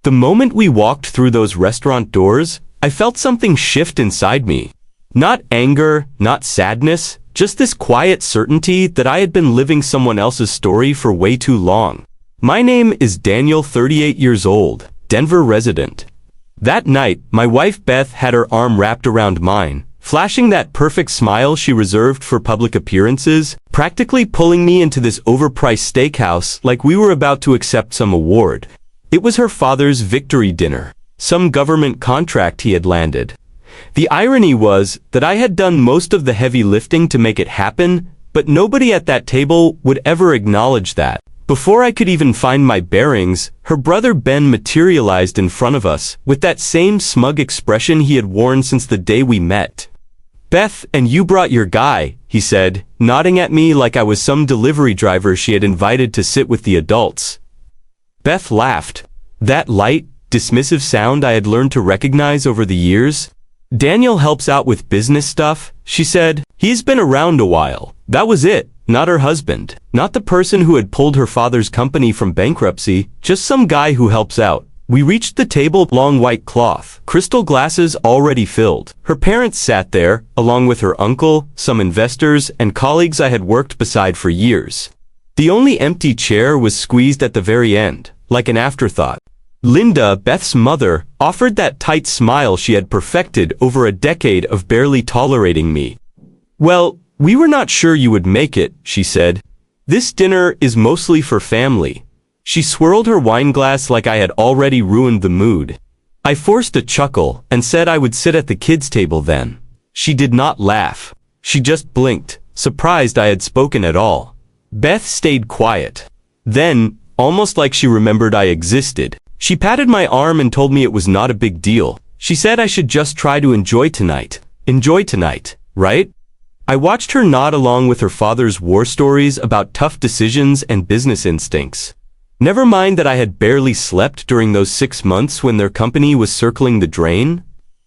The moment we walked through those restaurant doors, I felt something shift inside me. Not anger, not sadness, just this quiet certainty that I had been living someone else's story for way too long. My name is Daniel, 38 years old, Denver resident. That night, my wife Beth had her arm wrapped around mine, flashing that perfect smile she reserved for public appearances, practically pulling me into this overpriced steakhouse like we were about to accept some award. It was her father's victory dinner, some government contract he had landed. The irony was that I had done most of the heavy lifting to make it happen, but nobody at that table would ever acknowledge that. Before I could even find my bearings, her brother Ben materialized in front of us, with that same smug expression he had worn since the day we met. "Beth, and you brought your guy," he said, nodding at me like I was some delivery driver she had invited to sit with the adults. Beth laughed. That light, dismissive sound I had learned to recognize over the years. "Daniel helps out with business stuff," she said. "He's been around a while." That was it. Not her husband. Not the person who had pulled her father's company from bankruptcy. Just some guy who helps out. We reached the table, long white cloth, crystal glasses already filled. Her parents sat there, along with her uncle, some investors, and colleagues I had worked beside for years. The only empty chair was squeezed at the very end, like an afterthought. Linda, Beth's mother, offered that tight smile she had perfected over a decade of barely tolerating me. "Well, we were not sure you would make it," she said. "This dinner is mostly for family." She swirled her wine glass like I had already ruined the mood. I forced a chuckle and said I would sit at the kids' table then. She did not laugh. She just blinked, surprised I had spoken at all. Beth stayed quiet. Then, almost like she remembered I existed, she patted my arm and told me it was not a big deal. She said I should just try to enjoy tonight. Enjoy tonight, right? I watched her nod along with her father's war stories about tough decisions and business instincts. Never mind that I had barely slept during those 6 months when their company was circling the drain.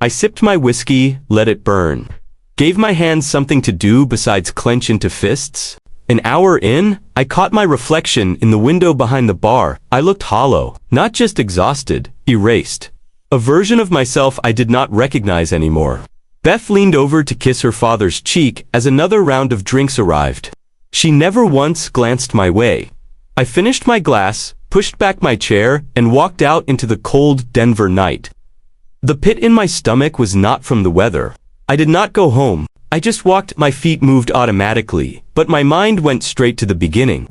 I sipped my whiskey, let it burn. Gave my hands something to do besides clench into fists. An hour in, I caught my reflection in the window behind the bar. I looked hollow, not just exhausted, erased. A version of myself I did not recognize anymore. Beth leaned over to kiss her father's cheek as another round of drinks arrived. She never once glanced my way. I finished my glass, pushed back my chair, and walked out into the cold Denver night. The pit in my stomach was not from the weather. I did not go home. I just walked. My feet moved automatically, but my mind went straight to the beginning.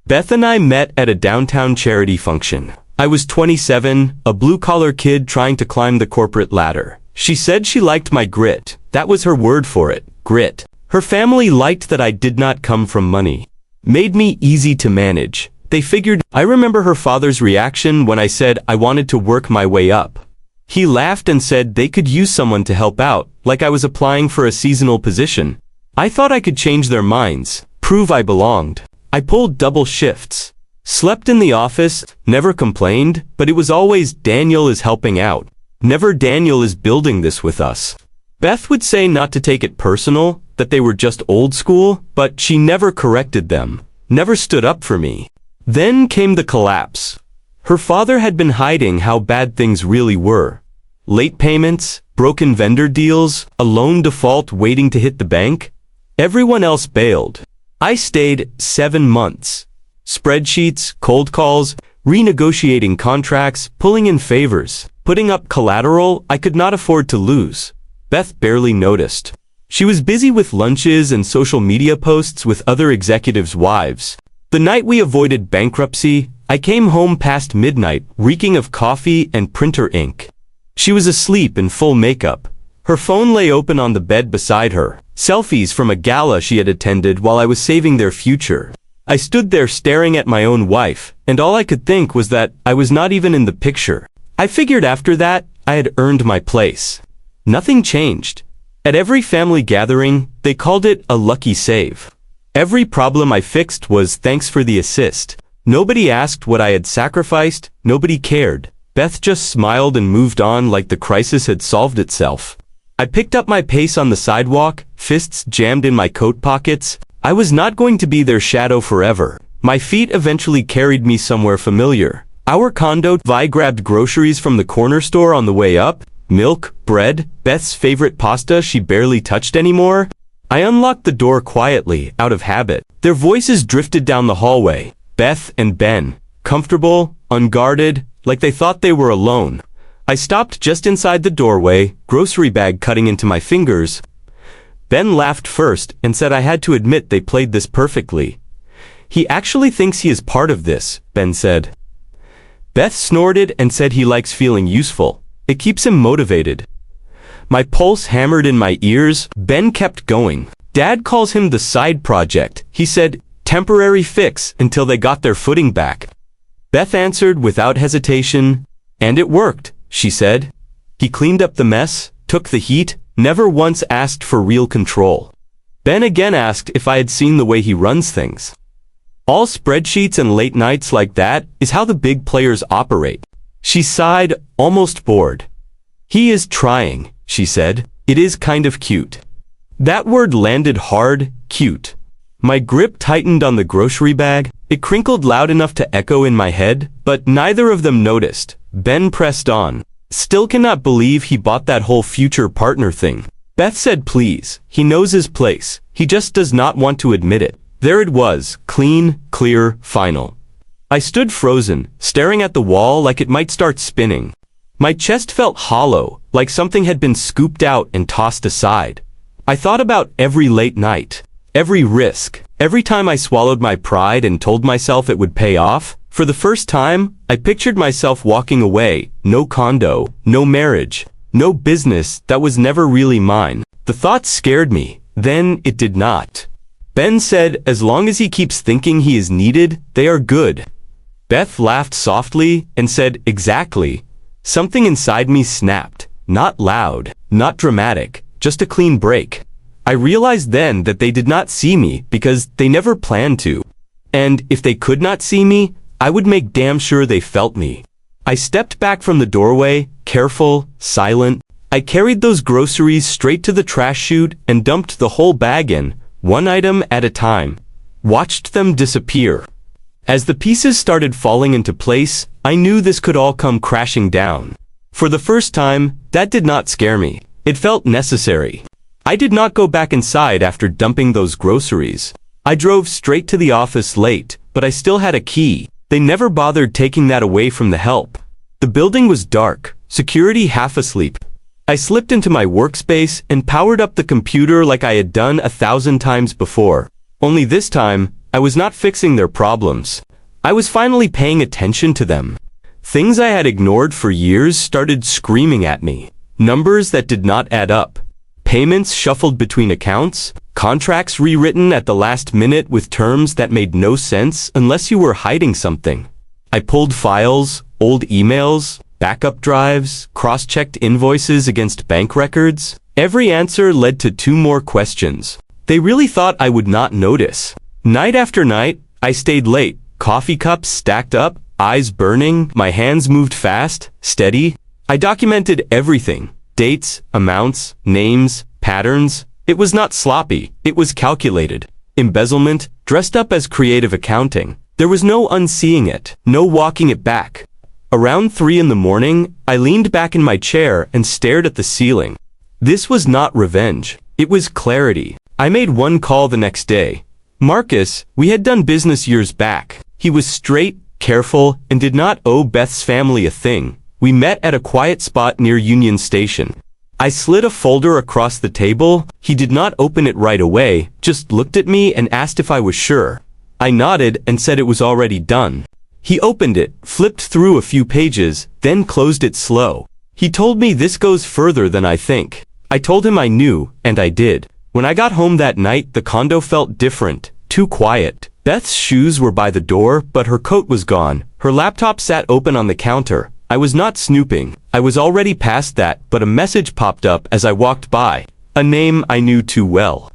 Beth and I met at a downtown charity function. I was 27, a blue-collar kid trying to climb the corporate ladder. She said she liked my grit. That was her word for it, grit. Her family liked that I did not come from money. Made me easy to manage. They figured. I remember her father's reaction when I said I wanted to work my way up. He laughed and said they could use someone to help out, like I was applying for a seasonal position. I thought I could change their minds, prove I belonged. I pulled double shifts. Slept in the office, never complained, but it was always Daniel is helping out. Never Daniel is building this with us. Beth would say not to take it personal, that they were just old school, but she never corrected them, never stood up for me. Then came the collapse. Her father had been hiding how bad things really were. Late payments, broken vendor deals, a loan default waiting to hit the bank. Everyone else bailed. I stayed 7 months. Spreadsheets, cold calls, renegotiating contracts, pulling in favors, putting up collateral I could not afford to lose. Beth barely noticed. She was busy with lunches and social media posts with other executives' wives. The night we avoided bankruptcy, I came home past midnight, reeking of coffee and printer ink. She was asleep in full makeup. Her phone lay open on the bed beside her. Selfies from a gala she had attended while I was saving their future. I stood there staring at my own wife, and all I could think was that I was not even in the picture. I figured after that, I had earned my place. Nothing changed. At every family gathering, they called it a lucky save. Every problem I fixed was thanks for the assist. Nobody asked what I had sacrificed, nobody cared. Beth just smiled and moved on like the crisis had solved itself. I picked up my pace on the sidewalk, fists jammed in my coat pockets. I was not going to be their shadow forever. My feet eventually carried me somewhere familiar. Our condo. Vi grabbed groceries from the corner store on the way up. Milk, bread, Beth's favorite pasta she barely touched anymore. I unlocked the door quietly, out of habit. Their voices drifted down the hallway. Beth and Ben, comfortable, unguarded, like they thought they were alone. I stopped just inside the doorway, grocery bag cutting into my fingers. Ben laughed first and said I had to admit they played this perfectly. He actually thinks he is part of this, Ben said. Beth snorted and said he likes feeling useful. It keeps him motivated. My pulse hammered in my ears. Ben kept going. Dad calls him the side project. He said, temporary fix until they got their footing back. Beth answered without hesitation, and it worked, she said. He cleaned up the mess, took the heat, never once asked for real control. Ben again asked if I had seen the way he runs things. All spreadsheets and late nights like that is how the big players operate. She sighed, almost bored. He is trying, she said. It is kind of cute. That word landed hard, cute. My grip tightened on the grocery bag. It crinkled loud enough to echo in my head, but neither of them noticed. Ben pressed on. Still cannot believe he bought that whole future partner thing. Beth said please. He knows his place. He just does not want to admit it. There it was, clean, clear, final. I stood frozen, staring at the wall like it might start spinning. My chest felt hollow, like something had been scooped out and tossed aside. I thought about every late night, every risk, every time I swallowed my pride and told myself it would pay off. For the first time, I pictured myself walking away, no condo, no marriage, no business that was never really mine. The thought scared me, then it did not. Ben said as long as he keeps thinking he is needed, they are good. Beth laughed softly and said exactly. Something inside me snapped. Not loud, not dramatic, just a clean break. I realized then that they did not see me because they never planned to. And if they could not see me, I would make damn sure they felt me. I stepped back from the doorway, careful, silent. I carried those groceries straight to the trash chute and dumped the whole bag in, one item at a time. Watched them disappear. As the pieces started falling into place, I knew this could all come crashing down. For the first time, that did not scare me. It felt necessary. I did not go back inside after dumping those groceries. I drove straight to the office late, but I still had a key. They never bothered taking that away from the help. The building was dark, security half asleep. I slipped into my workspace and powered up the computer like I had done 1,000 times before. Only this time, I was not fixing their problems. I was finally paying attention to them. Things I had ignored for years started screaming at me. Numbers that did not add up. Payments shuffled between accounts. Contracts rewritten at the last minute with terms that made no sense unless you were hiding something. I pulled files, old emails, backup drives, cross-checked invoices against bank records. Every answer led to 2 more questions. They really thought I would not notice. Night after night, I stayed late, coffee cups stacked up, eyes burning, my hands moved fast, steady. I documented everything, dates, amounts, names, patterns. It was not sloppy, it was calculated. Embezzlement, dressed up as creative accounting. There was no unseeing it, no walking it back. Around 3 in the morning, I leaned back in my chair and stared at the ceiling. This was not revenge, it was clarity. I made one call the next day. Marcus, we had done business years back. He was straight, careful, and did not owe Beth's family a thing. We met at a quiet spot near Union Station. I slid a folder across the table. He did not open it right away, just looked at me and asked if I was sure. I nodded and said it was already done. He opened it, flipped through a few pages, then closed it slow. He told me this goes further than I think. I told him I knew, and I did. When I got home that night, the condo felt different, too quiet. Beth's shoes were by the door, but her coat was gone. Her laptop sat open on the counter. I was not snooping. I was already past that, but a message popped up as I walked by. A name I knew too well.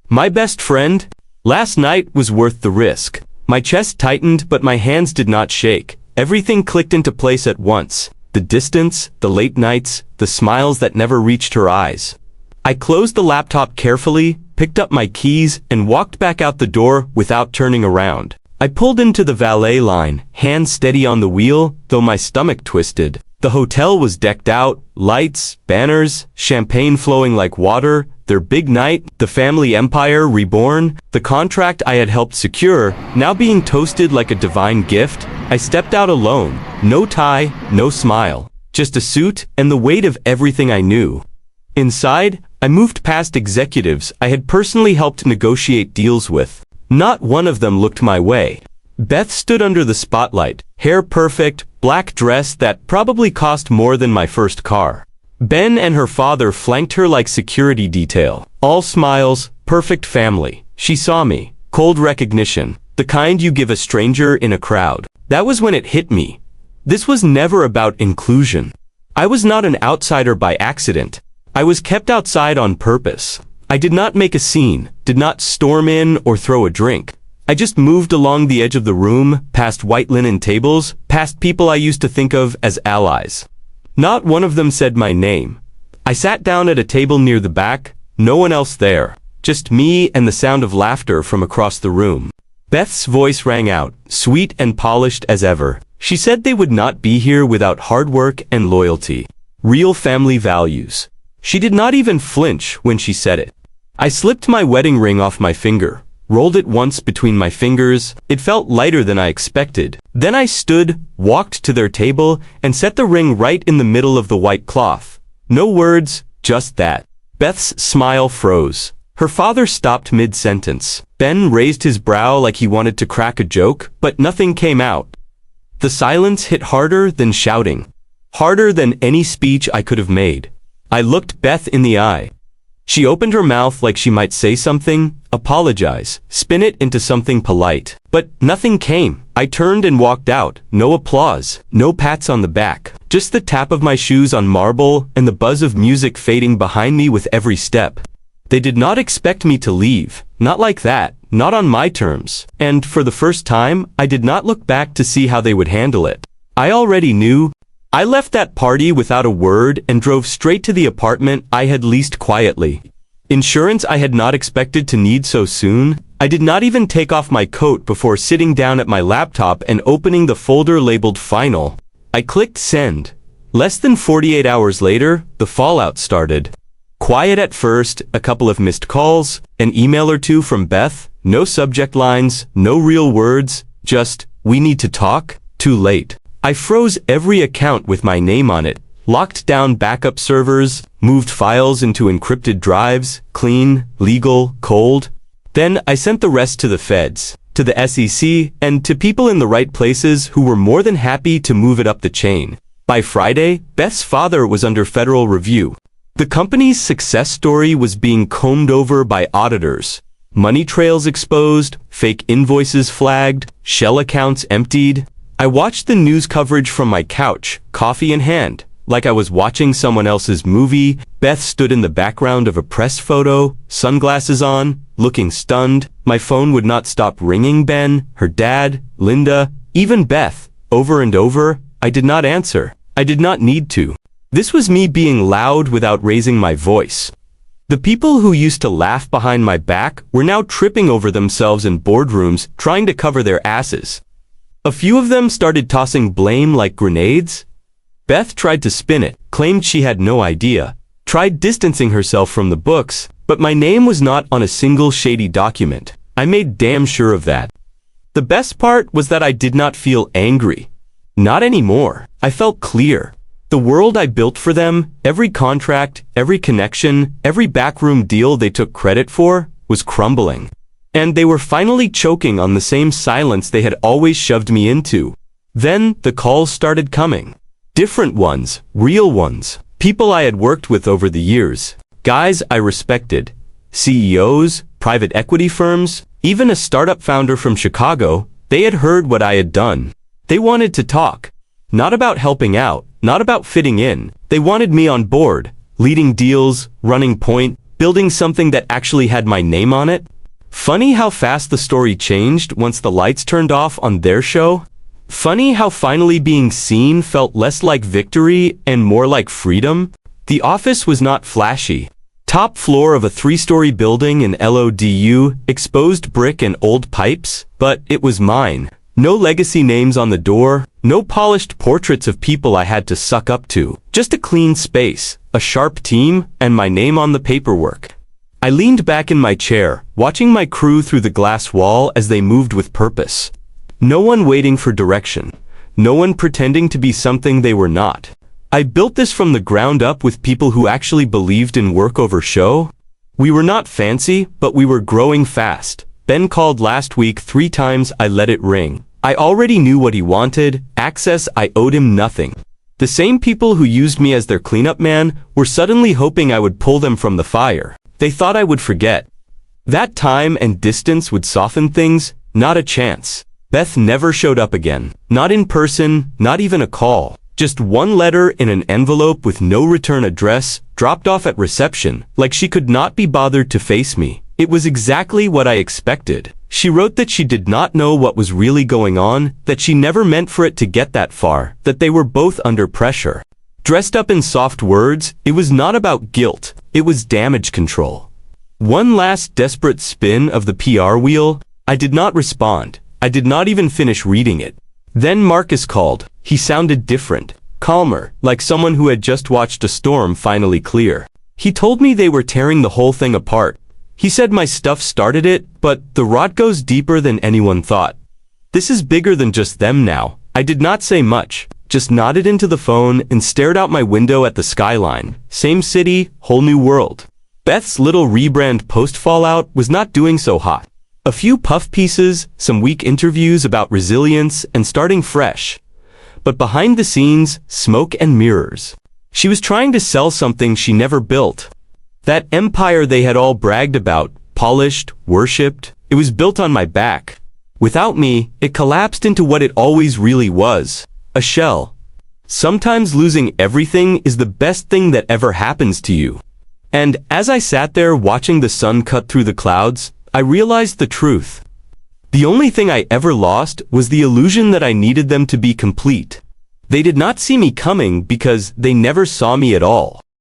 My best friend? Last night was worth the risk. My chest tightened, but my hands did not shake. Everything clicked into place at once. The distance, the late nights, the smiles that never reached her eyes. I closed the laptop carefully, picked up my keys, and walked back out the door without turning around. I pulled into the valet line, hands steady on the wheel, though my stomach twisted. The hotel was decked out, lights, banners, champagne flowing like water, their big night, the family empire reborn, the contract I had helped secure, now being toasted like a divine gift. I stepped out alone, no tie, no smile, just a suit and the weight of everything I knew. Inside, I moved past executives I had personally helped negotiate deals with. Not one of them looked my way. Beth stood under the spotlight, hair perfect, black dress that probably cost more than my first car. Ben and her father flanked her like security detail. All smiles, perfect family. She saw me. Cold recognition. The kind you give a stranger in a crowd. That was when it hit me. This was never about inclusion. I was not an outsider by accident. I was kept outside on purpose. I did not make a scene, did not storm in or throw a drink. I just moved along the edge of the room, past white linen tables, past people I used to think of as allies. Not one of them said my name. I sat down at a table near the back, no one else there, just me and the sound of laughter from across the room. Beth's voice rang out, sweet and polished as ever. She said they would not be here without hard work and loyalty. Real family values. She did not even flinch when she said it. I slipped my wedding ring off my finger, rolled it once between my fingers. It felt lighter than I expected. Then I stood, walked to their table, and set the ring right in the middle of the white cloth. No words, just that. Beth's smile froze. Her father stopped mid-sentence. Ben raised his brow like he wanted to crack a joke, but nothing came out. The silence hit harder than shouting. Harder than any speech I could have made. I looked Beth in the eye. She opened her mouth like she might say something, apologize, spin it into something polite. But nothing came. I turned and walked out. No applause, no pats on the back. Just the tap of my shoes on marble and the buzz of music fading behind me with every step. They did not expect me to leave. Not like that. Not on my terms. And for the first time, I did not look back to see how they would handle it. I already knew. I left that party without a word and drove straight to the apartment I had leased quietly. Insurance I had not expected to need so soon. I did not even take off my coat before sitting down at my laptop and opening the folder labeled Final. I clicked send. Less than 48 hours later, the fallout started. Quiet at first, a couple of missed calls, an email or two from Beth, no subject lines, no real words, just, we need to talk, too late. I froze every account with my name on it, locked down backup servers, moved files into encrypted drives, clean, legal, cold. Then I sent the rest to the feds, to the SEC, and to people in the right places who were more than happy to move it up the chain. By Friday, Beth's father was under federal review. The company's success story was being combed over by auditors. Money trails exposed, fake invoices flagged, shell accounts emptied. I watched the news coverage from my couch, coffee in hand, like I was watching someone else's movie. Beth stood in the background of a press photo, sunglasses on, looking stunned. My phone would not stop ringing. Ben, her dad, Linda, even Beth, over and over. I did not answer. I did not need to. This was me being loud without raising my voice. The people who used to laugh behind my back were now tripping over themselves in boardrooms, trying to cover their asses. A few of them started tossing blame like grenades. Beth tried to spin it, claimed she had no idea, tried distancing herself from the books, but my name was not on a single shady document. I made damn sure of that. The best part was that I did not feel angry. Not anymore. I felt clear. The world I built for them, every contract, every connection, every backroom deal they took credit for, was crumbling. And they were finally choking on the same silence they had always shoved me into. Then the calls started coming. Different ones, real ones, people I had worked with over the years, guys I respected, CEOs, private equity firms, even a startup founder from Chicago. They had heard what I had done. They wanted to talk. Not about helping out, not about fitting in. They wanted me on board, leading deals, running point, building something that actually had my name on it. Funny how fast the story changed once the lights turned off on their show. Funny how finally being seen felt less like victory and more like freedom. The office was not flashy. Top floor of a 3-story building in LODU, exposed brick and old pipes, but it was mine. No legacy names on the door, no polished portraits of people I had to suck up to. Just a clean space, a sharp team, and my name on the paperwork. I leaned back in my chair, watching my crew through the glass wall as they moved with purpose. No one waiting for direction. No one pretending to be something they were not. I built this from the ground up with people who actually believed in work over show. We were not fancy, but we were growing fast. Ben called last week 3 times. I let it ring. I already knew what he wanted, access. I owed him nothing. The same people who used me as their cleanup man were suddenly hoping I would pull them from the fire. They thought I would forget. That time and distance would soften things. Not a chance. Beth never showed up again. Not in person, not even a call. Just one letter in an envelope with no return address, dropped off at reception, like she could not be bothered to face me. It was exactly what I expected. She wrote that she did not know what was really going on, that she never meant for it to get that far, that they were both under pressure. Dressed up in soft words, it was not about guilt, it was damage control. One last desperate spin of the PR wheel. I did not respond. I did not even finish reading it. Then Marcus called. He sounded different, calmer, like someone who had just watched a storm finally clear. He told me they were tearing the whole thing apart. He said my stuff started it, but the rot goes deeper than anyone thought. This is bigger than just them now. I did not say much, just nodded into the phone and stared out my window at the skyline. Same city, whole new world. Beth's little rebrand post-fallout was not doing so hot. A few puff pieces, some weak interviews about resilience and starting fresh. But behind the scenes, smoke and mirrors. She was trying to sell something she never built. That empire they had all bragged about, polished, worshipped, it was built on my back. Without me, it collapsed into what it always really was, a shell. Sometimes losing everything is the best thing that ever happens to you. And as I sat there watching the sun cut through the clouds, I realized the truth. The only thing I ever lost was the illusion that I needed them to be complete. They did not see me coming because they never saw me at all.